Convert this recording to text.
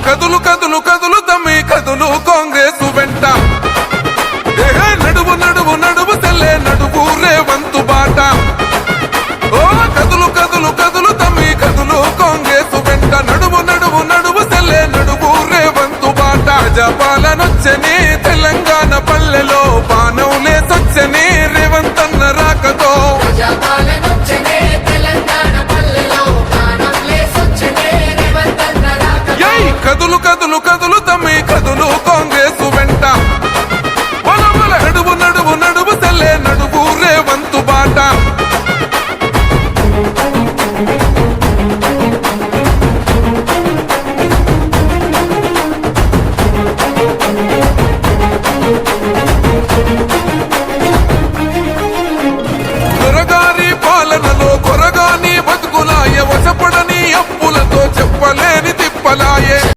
కదులు కదులు కదులు తమ్మి కదులు కాంగ్రెస్ వెంట నడువు నడువు నడువు తెల్లే నడువు రేవంతు బాట ఓ కదులు కదులు కదులు తమ్మి కదులు కాంగ్రెస్ వెంట నడువు నడువు నడువు తెల్లే నడువు రేవంతు బాట జపాలనొచ్చని తెలంగాణ పల్లెలో బాణంలే సొచ్చని రేవంతన్న రాకతో కదులు కదులు కదులు తమ్మి కదులు